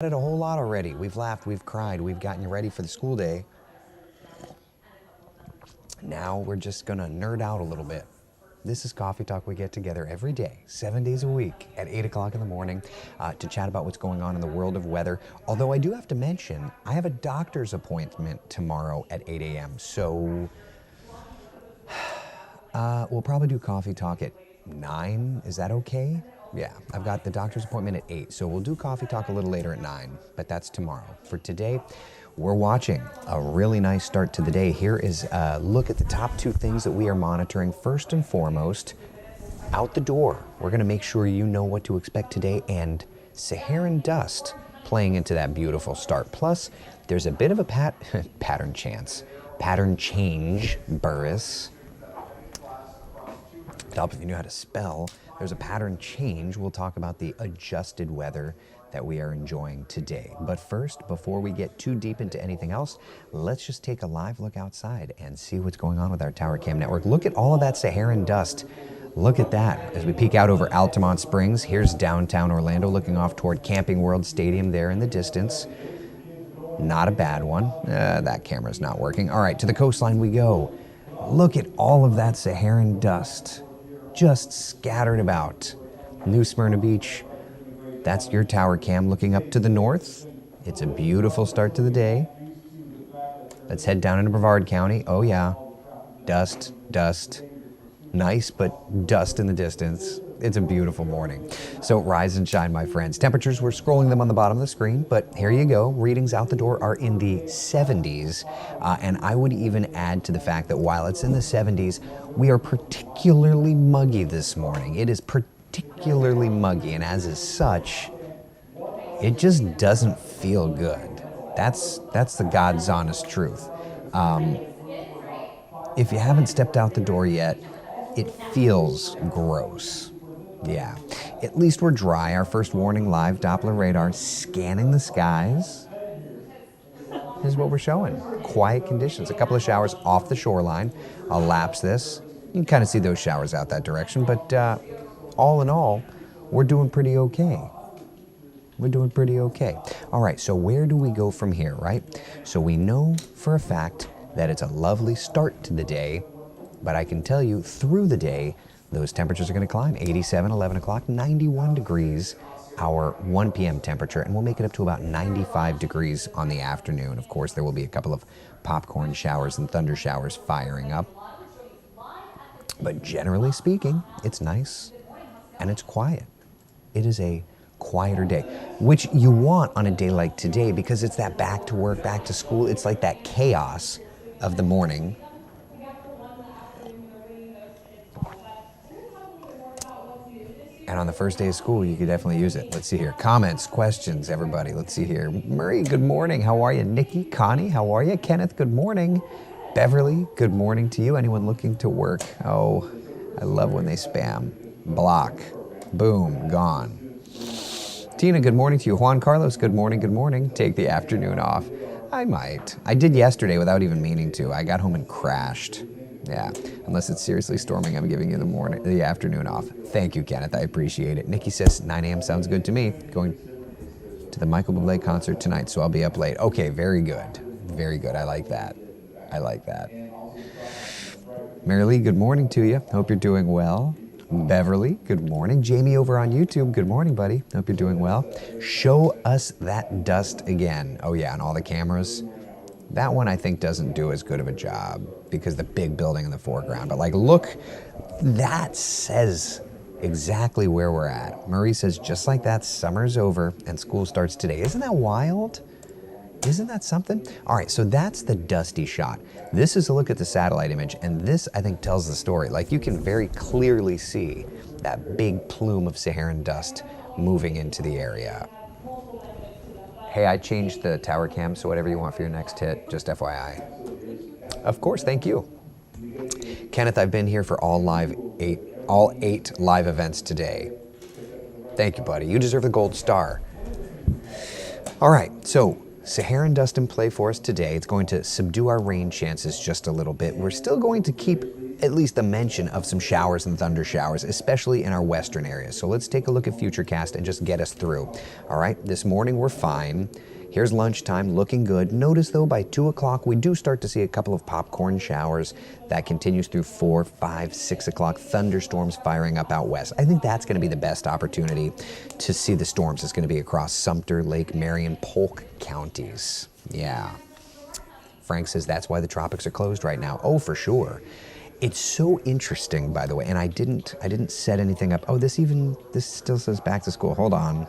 It a whole lot already. We've laughed, we've cried, we've gotten you ready for the school day. Now we're just gonna nerd out a little bit. This is Coffee Talk. We get together every day, 7 days a week at 8 o'clock in the morning to chat about what's going on in the world of weather. Although I do have to mention, I have a doctor's appointment tomorrow at 8 a.m. So we'll probably do Coffee Talk at 9. Is that okay? Yeah, I've got the doctor's appointment at 8, so we'll do Coffee Talk a little later at 9, but that's tomorrow. For today, we're watching a really nice start to the day. Here is a look at the top 2 things that we are monitoring. First and foremost, out the door. We're gonna make sure you know what to expect today, and Saharan dust playing into that beautiful start. Plus, there's a bit of a pattern change, Burris. Help if you knew how to spell. There's a pattern change. We'll talk about the adjusted weather that we are enjoying today. But first, before we get too deep into anything else, let's just take a live look outside and see what's going on with our Tower Cam network. Look at all of that Saharan dust. Look at that. As we peek out over Altamont Springs, here's downtown Orlando looking off toward Camping World Stadium there in the distance. Not a bad one. That camera's not working. All right, to the coastline we go. Look at all of that Saharan dust just scattered about. New Smyrna Beach, that's your Tower Cam looking up to the north. It's a beautiful start to the day. Let's head down into Brevard County. Oh yeah, dust. Nice, but dust in the distance. It's a beautiful morning. So rise and shine, my friends. Temperatures, we're scrolling them on the bottom of the screen, but here you go. Readings out the door are in the 70s. And I would even add to the fact that while it's in the 70s, we are particularly muggy this morning. It is particularly muggy, and as is such, it just doesn't feel good. That's the God's honest truth. If you haven't stepped out the door yet, it feels gross. Yeah, at least we're dry. Our first warning, live Doppler radar scanning the skies. Here's what we're showing. Quiet conditions, a couple of showers off the shoreline. I'll lapse this. You can kind of see those showers out that direction, but all in all, we're doing pretty okay. We're doing pretty okay. All right, so where do we go from here, right? So we know for a fact that it's a lovely start to the day, but I can tell you through the day, those temperatures are going to climb. 87, 11 o'clock, 91 degrees, our 1 p.m. temperature, and we'll make it up to about 95 degrees on the afternoon. Of course, there will be a couple of popcorn showers and thunder showers firing up. But generally speaking, it's nice and it's quiet. It is a quieter day, which you want on a day like today because it's that back to work, back to school. It's like that chaos of the morning. And on the first day of school, you could definitely use it. Let's see here. Comments, questions, everybody. Let's see here. Murray, good morning. How are you? Nikki, Connie, how are you? Kenneth, good morning. Beverly, good morning to you. Anyone looking to work? Oh, I love when they spam. Block. Boom, gone. Tina, good morning to you. Juan Carlos, good morning, good morning. Take the afternoon off. I might. I did yesterday without even meaning to. I got home and crashed. Yeah, unless it's seriously storming, I'm giving you the afternoon off. Thank you, Kenneth, I appreciate it. Nikki says 9 a.m. sounds good to me. Going to the Michael Bublé concert tonight, so I'll be up late. Okay, very good. Very good, I like that. I like that. Mary Lee, good morning to you. Hope you're doing well. Beverly, good morning. Jamie over on YouTube, good morning, buddy. Hope you're doing well. Show us that dust again. Oh yeah, and all the cameras. That one I think doesn't do as good of a job because the big building in the foreground. But like, look, that says exactly where we're at. Marie says, just like that, summer's over and school starts today. Isn't that wild? Isn't that something? All right, so that's the dusty shot. This is a look at the satellite image, and this, I think, tells the story. Like, you can very clearly see that big plume of Saharan dust moving into the area. Hey, I changed the tower cam, so whatever you want for your next hit, just FYI. Of course, thank you. Kenneth, I've been here for all 8 live events today. Thank you, buddy. You deserve the gold star. All right, so Saharan dust in play for us today. It's going to subdue our rain chances just a little bit. We're still going to keep at least a mention of some showers and thunder showers, especially in our western areas. So let's take a look at Futurecast and just get us through. All right, this morning we're fine. Here's lunchtime, looking good. Notice though, by 2 o'clock, we do start to see a couple of popcorn showers. That continues through 4, 5, 6 o'clock. Thunderstorms firing up out west. I think that's going to be the best opportunity to see the storms. It's going to be across Sumter, Lake Marion, Polk counties. Yeah. Frank says that's why the tropics are closed right now. Oh, for sure. It's so interesting, by the way, and I didn't set anything up. Oh, this still says back to school. Hold on.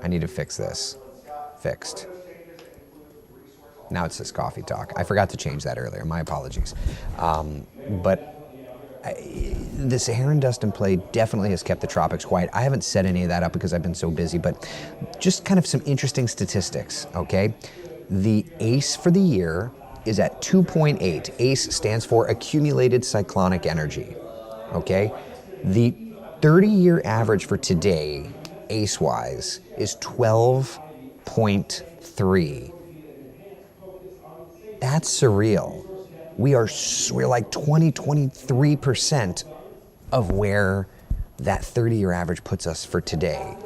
I need to fix this. Fixed. Now it says coffee talk. I forgot to change that earlier. My apologies. The Saharan dust and play definitely has kept the tropics quiet. I haven't set any of that up because I've been so busy, but just kind of some interesting statistics, okay? The ACE for the year is at 2.8. ACE stands for accumulated cyclonic energy, okay? The 30-year average for today, ACE-wise, is 12.3. That's surreal. We're like 23% of where that 30-year average puts us for today.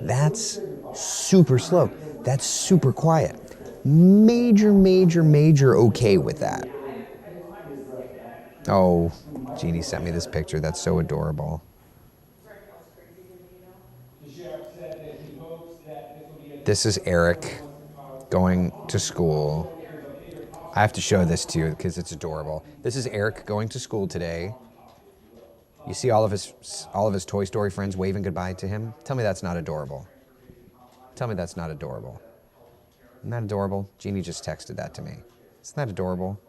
That's super slow. That's super quiet. Major okay with that. Oh, Jeannie sent me this picture. That's so adorable. This is Eric going to school. I have to show this to you because it's adorable. This is Eric going to school today. You see all of his Toy Story friends waving goodbye to him? Tell me that's not adorable. Tell me that's not adorable. Isn't that adorable? Jeannie just texted that to me. Isn't that adorable?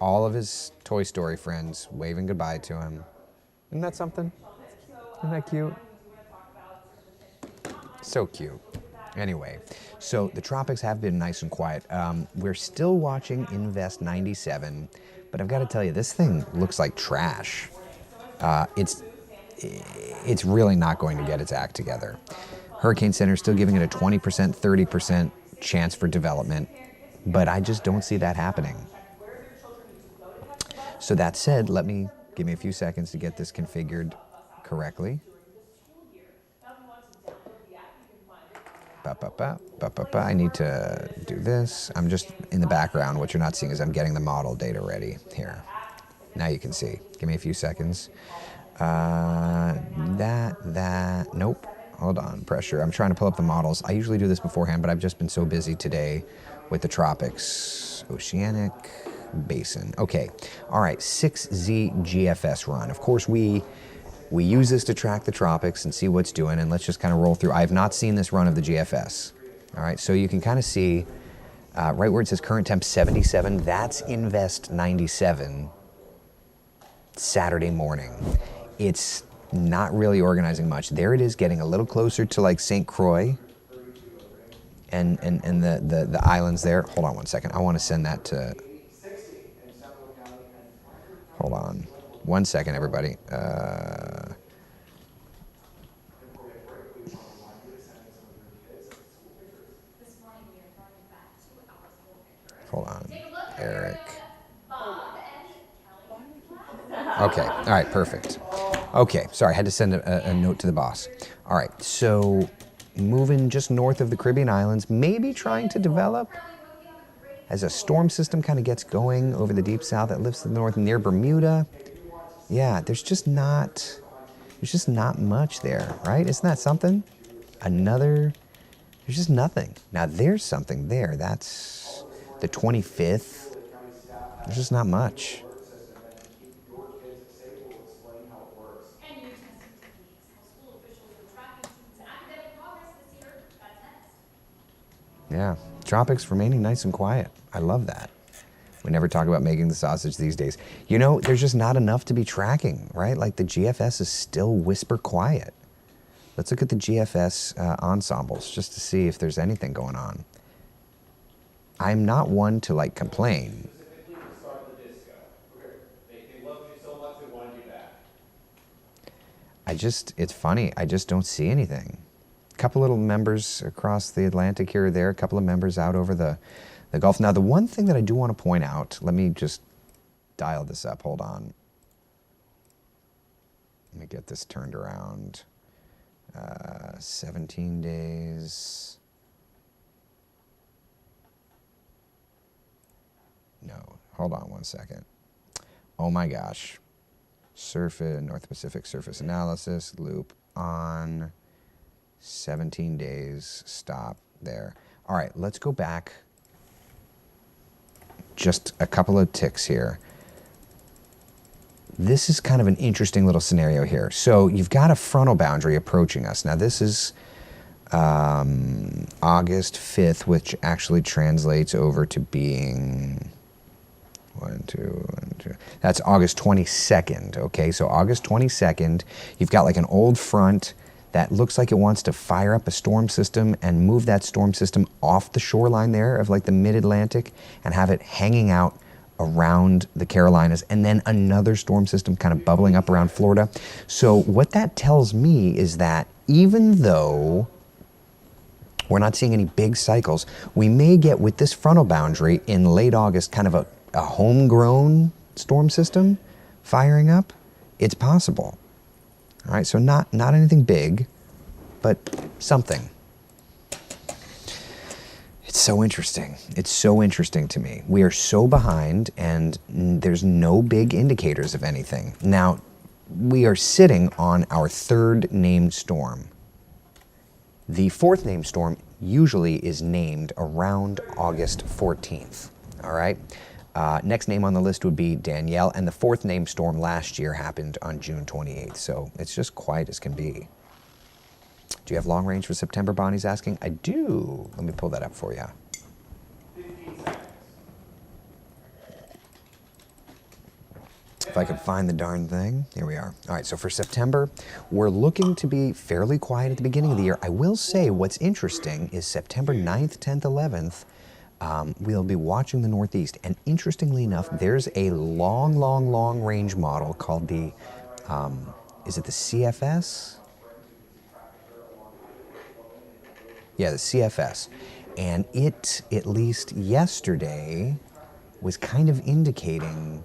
All of his Toy Story friends waving goodbye to him. Isn't that something? Isn't that cute? So cute. Anyway, so the tropics have been nice and quiet. We're still watching Invest 97, but I've got to tell you, this thing looks like trash. It's really not going to get its act together. Hurricane Center is still giving it a 20%, 30% chance for development, but I just don't see that happening. So that said, give me a few seconds to get this configured correctly. I need to do this. I'm just in the background. What you're not seeing is I'm getting the model data ready here. Now you can see. Give me a few seconds. Nope. Hold on, pressure. I'm trying to pull up the models. I usually do this beforehand, but I've just been so busy today with the tropics. Oceanic Basin. Okay. All right. 6Z GFS run. Of course, we use this to track the tropics and see what's doing, and let's just kind of roll through. I have not seen this run of the GFS. All right, so you can kind of see right where it says current temp 77, that's Invest 97 Saturday morning. It's not really organizing much. There it is, getting a little closer to like St. Croix and the islands there. Hold on one second. I want to send that to... Hold on. 1 second, everybody. Hold on, Eric. Okay, all right, perfect. Okay, sorry, I had to send a note to the boss. All right, so moving just north of the Caribbean islands, maybe trying to develop as a storm system kind of gets going over the deep south that lifts to the north near Bermuda. Yeah, there's just not much there, right? Isn't that something? There's just nothing. Now there's something there. That's the 25th. There's just not much. Yeah, tropics remaining nice and quiet. I love that. We never talk about making the sausage these days. You know, there's just not enough to be tracking, right? Like the GFS is still whisper quiet. Let's look at the GFS ensembles just to see if there's anything going on. I'm not one to like complain. It's funny, I just don't see anything. A couple little members across the Atlantic here or there, a couple of members out over the Gulf. Now, the one thing that I do want to point out, let me just dial this up. Hold on. Let me get this turned around. 17 days. No, hold on one second. Oh my gosh. Surface, North Pacific surface analysis, loop on 17 days, stop there. All right, let's go back just a couple of ticks here. This is kind of an interesting little scenario here. So you've got a frontal boundary approaching us. Now this is August 5th, which actually translates over to being 1, 2, 1, 2. That's August 22nd, okay? So August 22nd, you've got like an old front that looks like it wants to fire up a storm system and move that storm system off the shoreline there of like the mid-Atlantic and have it hanging out around the Carolinas, and then another storm system kind of bubbling up around Florida. So what that tells me is that even though we're not seeing any big cycles, we may get with this frontal boundary in late August kind of a homegrown storm system firing up. It's possible. All right, so not anything big, but something. It's so interesting. It's so interesting to me. We are so behind, and there's no big indicators of anything. Now, we are sitting on our third named storm. The fourth named storm usually is named around August 14th, all right? Next name on the list would be Danielle, and the fourth named storm last year happened on June 28th, so it's just quiet as can be. Do you have long range for September, Bonnie's asking? I do. Let me pull that up for you. If I could find the darn thing. Here we are. All right, so for September, we're looking to be fairly quiet at the beginning of the year. I will say what's interesting is September 9th, 10th, 11th, we'll be watching the Northeast. And interestingly enough, there's a long range model called the, is it the CFS? Yeah, the CFS. And it, at least yesterday, was kind of indicating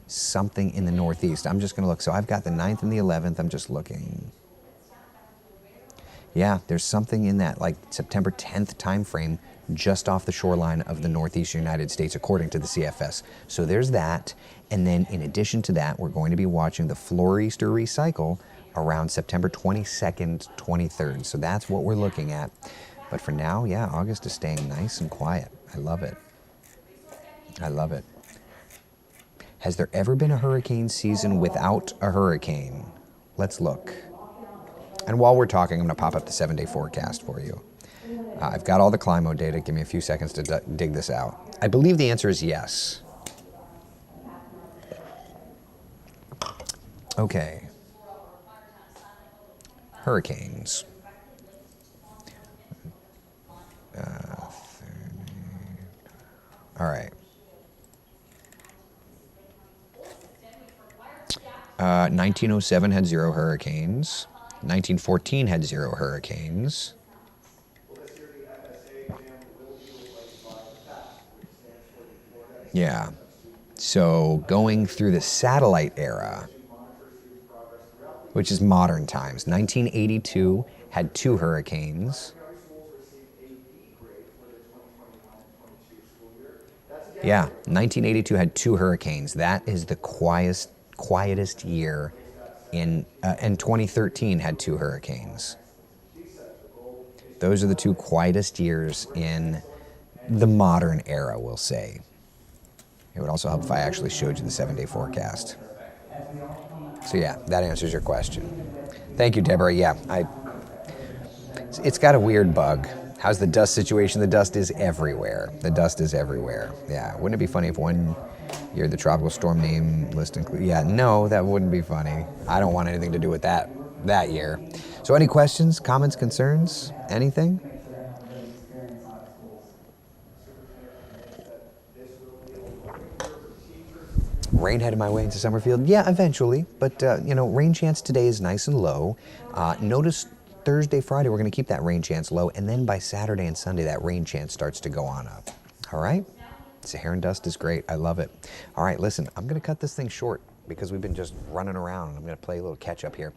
something in the Northeast. I'm just going to look. So I've got the 9th and the 11th. I'm just looking. Yeah, there's something in that, like September 10th time frame, just off the shoreline of the Northeast United States, according to the CFS. So there's that. And then in addition to that, we're going to be watching the Floreaster recycle around September 22nd, 23rd. So that's what we're looking at. But for now, yeah, August is staying nice and quiet. I love it. I love it. Has there ever been a hurricane season without a hurricane? Let's look. And while we're talking, I'm going to pop up the 7-day forecast for you. I've got all the Climo data. Give me a few seconds to dig this out. I believe the answer is yes. Okay. Hurricanes. All right. 1907 had 0 hurricanes. 1914 had 0 hurricanes. Yeah. So going through the satellite era, which is modern times, 1982 had 2 hurricanes. Yeah, 1982 had 2 hurricanes. That is the quietest year in, and 2013 had 2 hurricanes. Those are the 2 quietest years in the modern era, we'll say. It would also help if I actually showed you the 7-day forecast. So yeah, that answers your question. Thank you, Deborah. Yeah, it's got a weird bug. How's the dust situation? The dust is everywhere. The dust is everywhere. Yeah, wouldn't it be funny if one year the tropical storm name list include? Yeah, no, that wouldn't be funny. I don't want anything to do with that year. So any questions, comments, concerns, anything? Rain headed my way into Summerfield? Yeah, eventually. But, rain chance today is nice and low. Notice Thursday, Friday, we're going to keep that rain chance low. And then by Saturday and Sunday, that rain chance starts to go on up. All right? Saharan dust is great. I love it. All right, listen, I'm going to cut this thing short because we've been just running around. I'm going to play a little catch up here.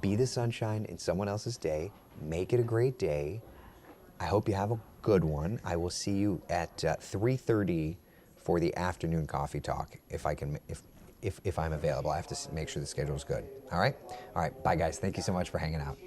Be the sunshine in someone else's day. Make it a great day. I hope you have a good one. I will see you at 3:30 for the afternoon coffee talk if I can, if I'm available. I have to make sure the schedule is good. All right? All right. Bye, guys. Thank you so much for hanging out.